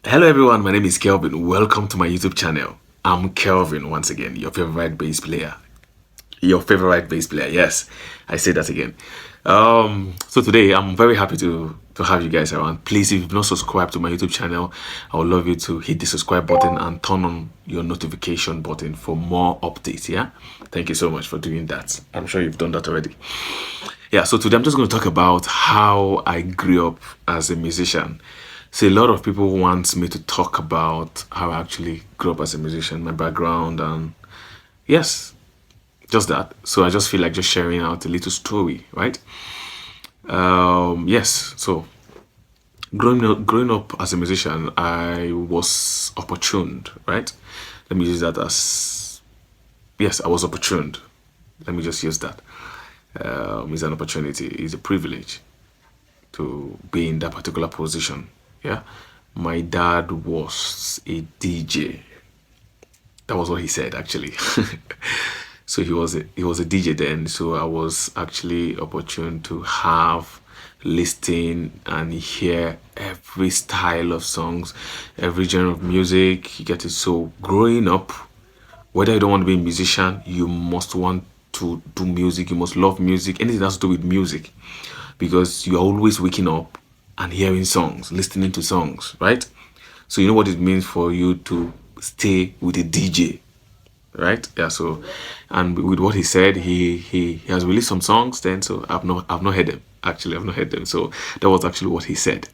Hello everyone, my name is Kelvin. Welcome to my YouTube channel. I'm Kelvin once again, your favorite bass player. Your favorite bass player. Yes, I say that again. So today I'm very happy to have you guys around. Please, if you've not subscribed to my YouTube channel, I would love you to hit the subscribe button and turn on your notification button for more updates. Yeah, thank you so much for doing that. I'm sure you've done that already. Yeah, so today I'm just going to talk about how I grew up as a musician. So a lot of people want me to talk about how I actually grew up as a musician, my background, and yes, just that. So I just feel like just sharing out a little story, right? Yes. So growing up as a musician, I was opportuned, right? Let me use that as yes, I was opportuned. Let me just use that. It's an opportunity. It's a privilege to be in that particular position. Yeah. My dad was a DJ. That was what he said actually. So he was a DJ then. So I was actually opportune to have listen and hear every style of songs, every genre of music. You get it. So growing up, whether you don't want to be a musician, you must want to do music. You must love music. Anything that has to do with music, because you are always waking up and hearing songs, listening to songs, right? So you know what it means for you to stay with a DJ, right? Yeah. So, and with what he said, he has released some songs. Then, so I've not heard them. Actually, I've not heard them. So that was actually what he said.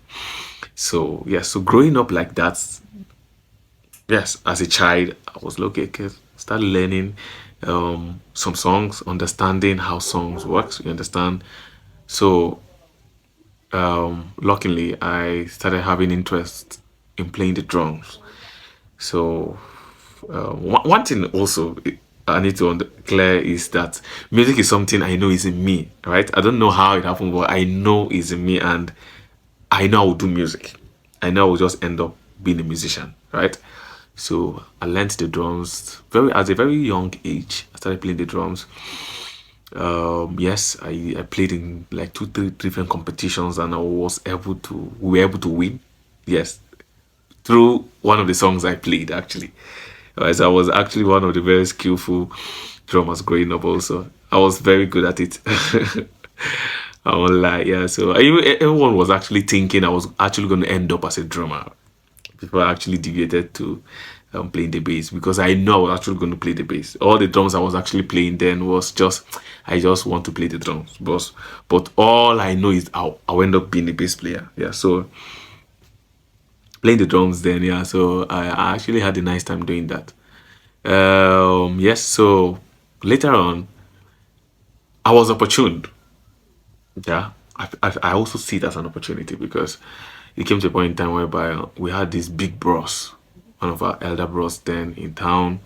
So yeah. So growing up like that, yes, as a child, I was lucky. Start learning some songs, understanding how songs works. You understand? So luckily, I started having interest in playing the drums. So one thing also I need to clear is that music is something I know is in me, right? I don't know how it happened, but I know it's in me, and I know I will do music. I know I will just end up being a musician, right? So I learned the drums very at a very young age. I started playing the drums. Yes, I played in like two, three different competitions, and I was able to we were able to win. Yes, through one of the songs I played actually. So I was actually one of the very skillful drummers growing up also. I was very good at it. I won't lie, yeah. So everyone was actually thinking I was actually going to end up as a drummer before I actually deviated to playing the bass, because I know I was actually going to play the bass. All the drums I was actually playing then was just I just want to play the drums, but all I know is I'll end up being a bass player. Yeah, so playing the drums then, yeah. So I actually had a nice time doing that. Yes. So later on, I was opportuned. Yeah, I also see it as an opportunity, because it came to a point in time whereby we had this big bros, one of our elder bros then in town.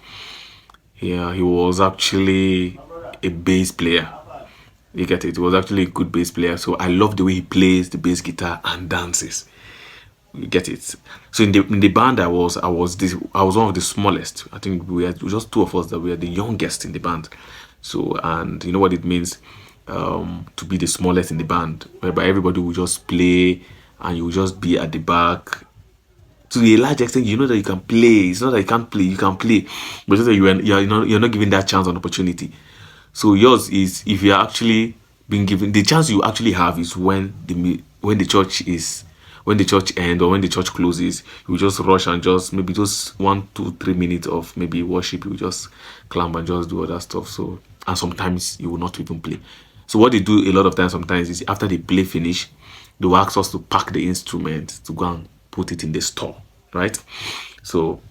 Yeah, he was actually a bass player. You get it? He was actually a good bass player. So I love the way he plays the bass guitar and dances. You get it? So in the band I was one of the smallest. I think we had just two of us that were the youngest in the band. So, and you know what it means to be the smallest in the band, whereby everybody will just play and you will just be at the back. To a large extent, you know that you can play. It's not that you can't play, you can play, but it's not that you're not given that chance and opportunity. So yours is, if you're actually being given the chance, you actually have is when the church is when the church ends or when the church closes, you just rush and just maybe just 1, 2, 3 minutes of maybe worship, you just climb and just do other stuff. So, and sometimes you will not even play. So what they do a lot of times sometimes is after they play finish, they will ask us to pack the instrument to go and put it in the store, right? So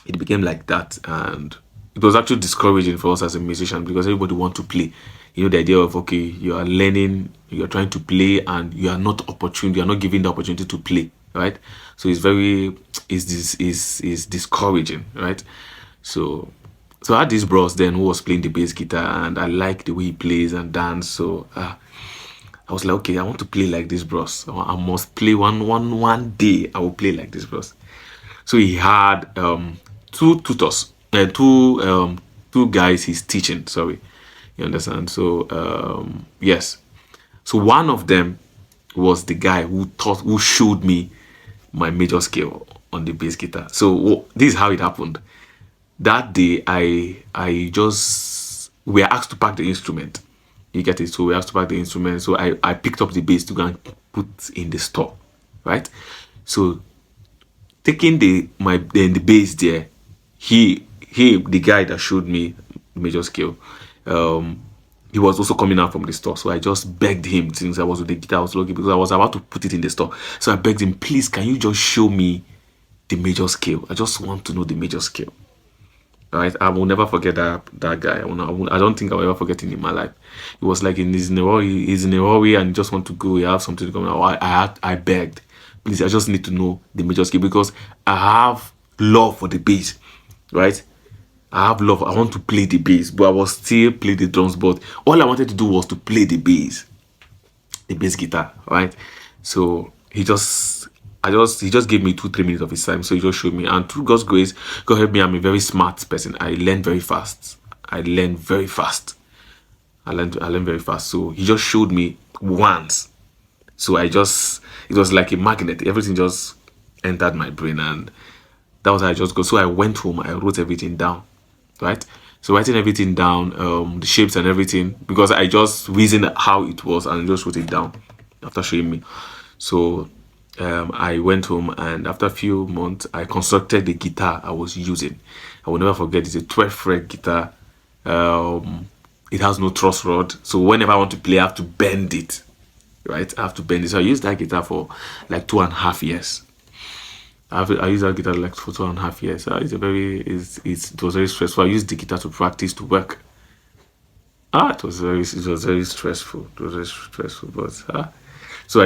it became like that, and it was actually discouraging for us as a musician, because everybody want to play. You know, the idea of, okay, you are learning, you're trying to play, and you are not opportune, you are not given the opportunity to play, right? So it's very is discouraging, right? So I had this bros then who was playing the bass guitar, and I like the way he plays and dance. So I was like, okay, I want to play like this bros. I must play one day. I will play like this bros. So he had two tutors, two guys he's teaching. Sorry, you understand? So yes, so one of them was the guy who showed me my major skill. on the bass guitar. So this is how it happened. That day, I just we were asked to pack the instrument. You get it? So we asked to pack the instrument. So I picked up the bass to go and put in the store, right? So taking the bass there, he the guy that showed me major scale, um he was also coming out from the store. So I just begged him, since I was with the guitar, I was lucky because I was about to put it in the store. So I begged him, please, can you just show me the major scale? I just want to know the major scale. Right, I will never forget that guy. I don't think I'll ever forget him in my life. He was like he's in a hurry and just want to go. He have something to come out. I begged, please. I just need to know the major scale because I have love for the bass, right? I have love. I want to play the bass, but I was still play the drums. But all I wanted to do was to play the bass guitar, right? So he just gave me 2 3 minutes of his time. So he just showed me, and through God's grace, God helped me. I'm a very smart person. I learn very fast. I learn very fast. I learn very fast. So he just showed me once. So it was like a magnet. Everything just entered my brain, and that was how I just go. So I went home. I wrote everything down, right? So writing everything down, the shapes and everything, because I just reasoned how it was and just wrote it down after showing me. So I went home, and after a few months, I constructed the guitar I was using. I will never forget. It's a 12 fret guitar. It has no truss rod, so whenever I want to play, I have to bend it. Right, I have to bend it. So I used that guitar for like 2.5 years. I used that guitar like for 2.5 years. It was very stressful. I used the guitar to practice to work. It was very stressful. It was very stressful, but so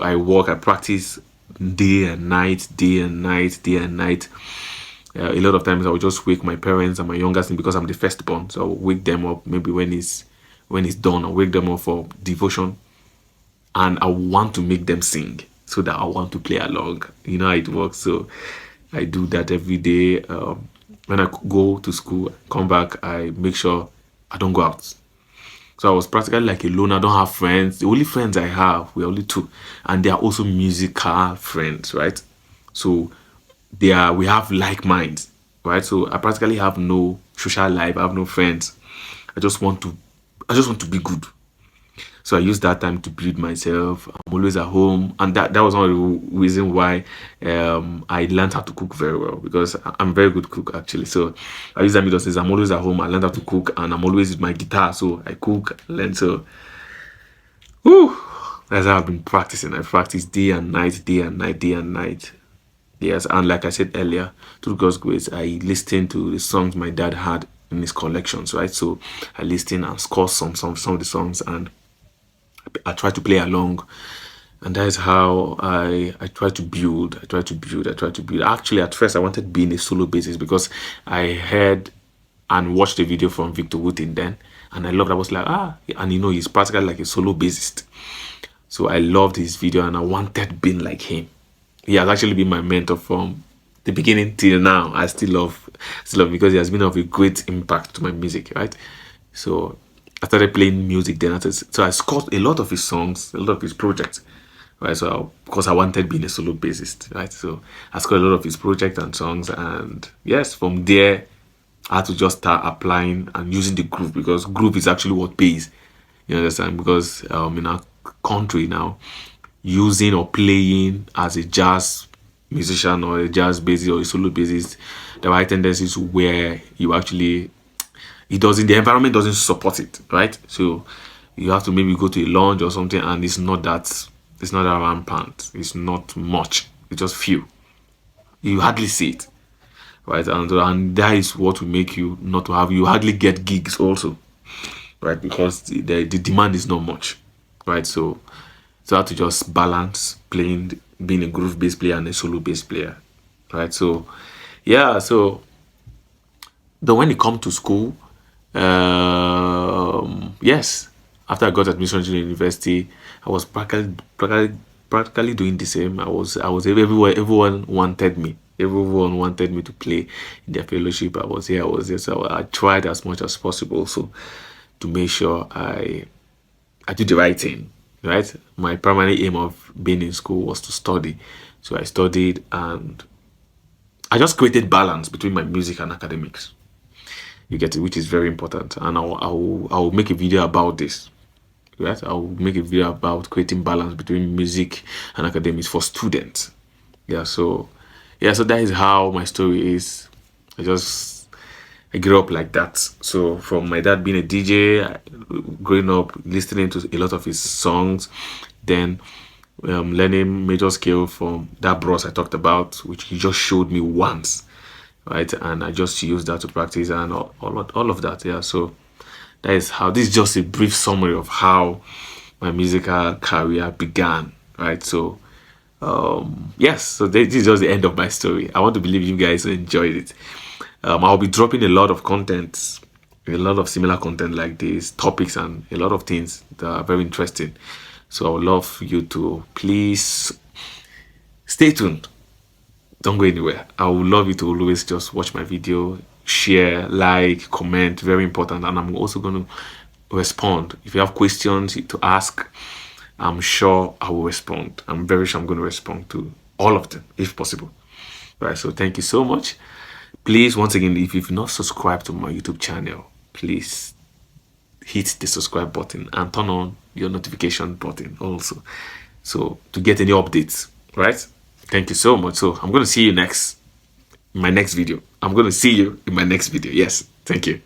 I work, I practice day and night, day and night, day and night. A lot of times I would just wake my parents and my younger son, because I'm the firstborn. So I will wake them up maybe when it's done. I'll wake them up for devotion, and I want to make them sing so that I want to play along. You know how it works. So I do that every day. When I go to school, come back, I make sure I don't go out. So I was practically like alone. I don't have friends. The only friends I have, we're only two, and they are also musical friends, right? So we have like minds, right? So I practically have no social life. I have no friends. I just want to, I just want to be good. So I use that time to build myself. I'm always at home, and that was one of the reason why I learned how to cook very well, because I'm a very good cook actually. So I use that because since I'm always at home, I learned how to cook, and I'm always with my guitar, so I cook, learn. So, whew, that's how I've been practicing. I practice day and night, day and night, day and night. Yes, and like I said earlier, through God's grace, I listened to the songs my dad had in his collections, right? So I listened and score some of the songs, and I try to play along, and that is how I try to build. I try to build. I try to build. Actually, at first, I wanted being a solo bassist because I heard and watched a video from Victor Wooten then, and I loved. I was like, and he's practically like a solo bassist. So I loved his video, and I wanted being like him. He has actually been my mentor from the beginning till now. I still love because he has been of a great impact to my music, right? So I started playing music then. So I scored a lot of his songs, a lot of his projects, right? So because I wanted being a solo bassist, right? So I scored a lot of his projects and songs, and yes, from there I had to just start applying and using the groove, because groove is actually what pays. You understand? Because in our country now, using or playing as a jazz musician or a jazz bassist or a solo bassist, there are tendencies where you actually the environment doesn't support it, right? So you have to maybe go to a lounge or something, and it's not that rampant. It's not much. It's just few. You hardly see it, right? And that is what will make you not to have. You hardly get gigs also, right? Because the demand is not much, right? So I have to just balance playing, being a groove bass player and a solo bass player, right? So yeah, so then when it come to school, yes, after I got admission to the university, I was practically doing the same. I was everywhere. Everyone wanted me. Everyone wanted me to play in their fellowship. I was here. I was there. So I tried as much as possible, so to make sure I did the right thing. Right. My primary aim of being in school was to study. So I studied, and I just created balance between my music and academics. You get it, which is very important. And I'll make a video about this. Right? I'll make a video about creating balance between music and academics for students. So that is how my story is. I grew up like that. So from my dad being a DJ, growing up listening to a lot of his songs, then learning major scale from that bros I talked about, which he just showed me once, right? And I just used that to practice and all of that. So that is how, this is just a brief summary of how my musical career began, right? So yes, so this is just the end of my story. I want to believe you guys enjoyed it. I'll be dropping a lot of content, a lot of similar content like this, topics and a lot of things that are very interesting. So I would love you to please stay tuned. Don't go anywhere. I would love you to always just watch my video, share, like, comment, very important. And I'm also going to respond. If you have questions to ask, I'm sure I will respond. I'm very sure I'm going to respond to all of them if possible. Right, so thank you so much. Please, once again, if you've not subscribed to my YouTube channel, please hit the subscribe button and turn on your notification button also, so to get any updates, right? Thank you so much. So I'm going to see you in my next video. I'm going to see you in my next video. Yes, thank you.